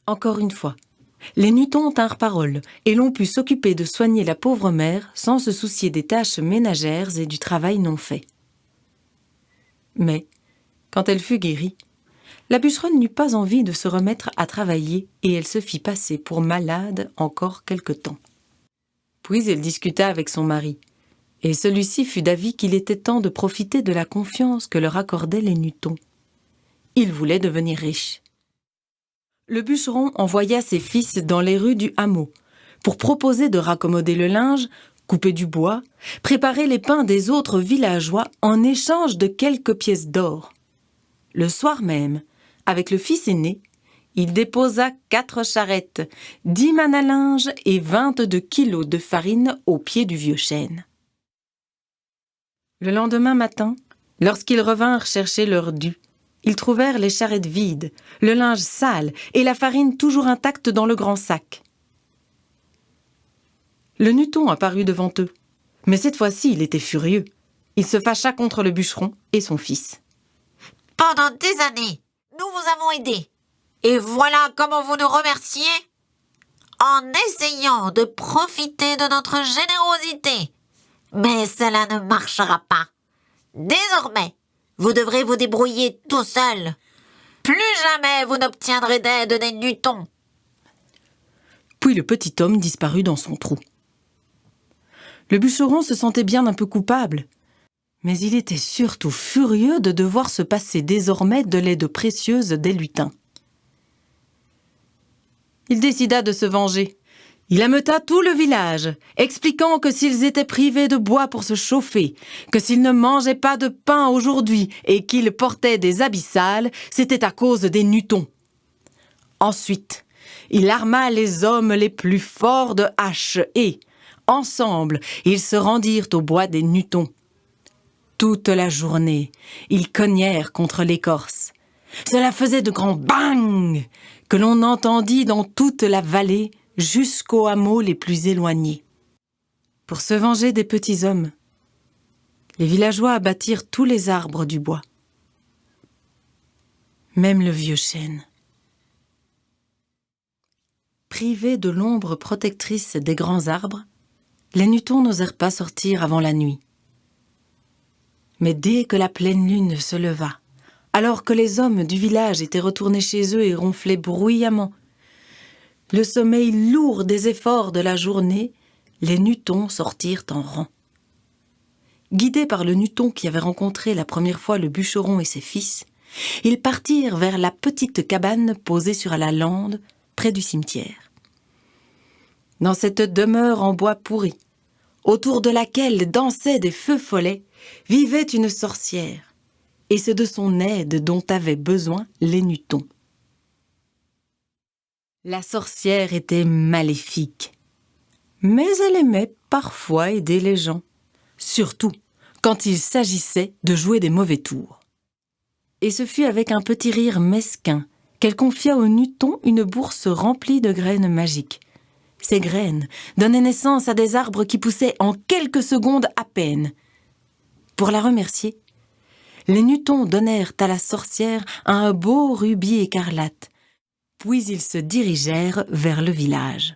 Encore une fois, les Nutons tinrent parole et l'on put s'occuper de soigner la pauvre mère sans se soucier des tâches ménagères et du travail non fait. Mais, quand elle fut guérie, la bûcheronne n'eut pas envie de se remettre à travailler et elle se fit passer pour malade encore quelque temps. Puis elle discuta avec son mari, et celui-ci fut d'avis qu'il était temps de profiter de la confiance que leur accordaient les Nutons. Il voulait devenir riche. Le bûcheron envoya ses fils dans les rues du hameau pour proposer de raccommoder le linge, couper du bois, préparer les pains des autres villageois en échange de quelques pièces d'or. Le soir même, avec le fils aîné, il déposa 4 charrettes, 10 mannes à linge et 22 kilos de farine au pied du vieux chêne. Le lendemain matin, lorsqu'ils revinrent chercher leur dû, ils trouvèrent les charrettes vides, le linge sale et la farine toujours intacte dans le grand sac. Le Nuton apparut devant eux, mais cette fois-ci il était furieux. Il se fâcha contre le bûcheron et son fils. « Pendant des années, nous vous avons aidés. Et voilà comment vous nous remerciez. En essayant de profiter de notre générosité. Mais cela ne marchera pas. Désormais, vous devrez vous débrouiller tout seul. Plus jamais vous n'obtiendrez d'aide des Nutons. » Puis le petit homme disparut dans son trou. Le bûcheron se sentait bien un peu coupable, mais il était surtout furieux de devoir se passer désormais de l'aide précieuse des lutins. Il décida de se venger. Il ameuta tout le village, expliquant que s'ils étaient privés de bois pour se chauffer, que s'ils ne mangeaient pas de pain aujourd'hui et qu'ils portaient des habits sales, c'était à cause des Nutons. Ensuite, il arma les hommes les plus forts de haches et, ensemble, ils se rendirent au bois des Nutons. Toute la journée, ils cognèrent contre l'écorce. Cela faisait de grands bangs que l'on entendit dans toute la vallée jusqu'aux hameaux les plus éloignés. Pour se venger des petits hommes, les villageois abattirent tous les arbres du bois, même le vieux chêne. Privés de l'ombre protectrice des grands arbres, les Nutons n'osèrent pas sortir avant la nuit. Mais dès que la pleine lune se leva, alors que les hommes du village étaient retournés chez eux et ronflaient bruyamment, le sommeil lourd des efforts de la journée, les Nutons sortirent en rang. Guidés par le Nuton qui avait rencontré la première fois le bûcheron et ses fils, ils partirent vers la petite cabane posée sur la lande, près du cimetière. Dans cette demeure en bois pourri, autour de laquelle dansaient des feux follets, vivait une sorcière, et c'est de son aide dont avaient besoin les Nutons. La sorcière était maléfique, mais elle aimait parfois aider les gens, surtout quand il s'agissait de jouer des mauvais tours. Et ce fut avec un petit rire mesquin qu'elle confia aux Nutons une bourse remplie de graines magiques. Ces graines donnaient naissance à des arbres qui poussaient en quelques secondes à peine. Pour la remercier, les Nutons donnèrent à la sorcière un beau rubis écarlate, puis ils se dirigèrent vers le village.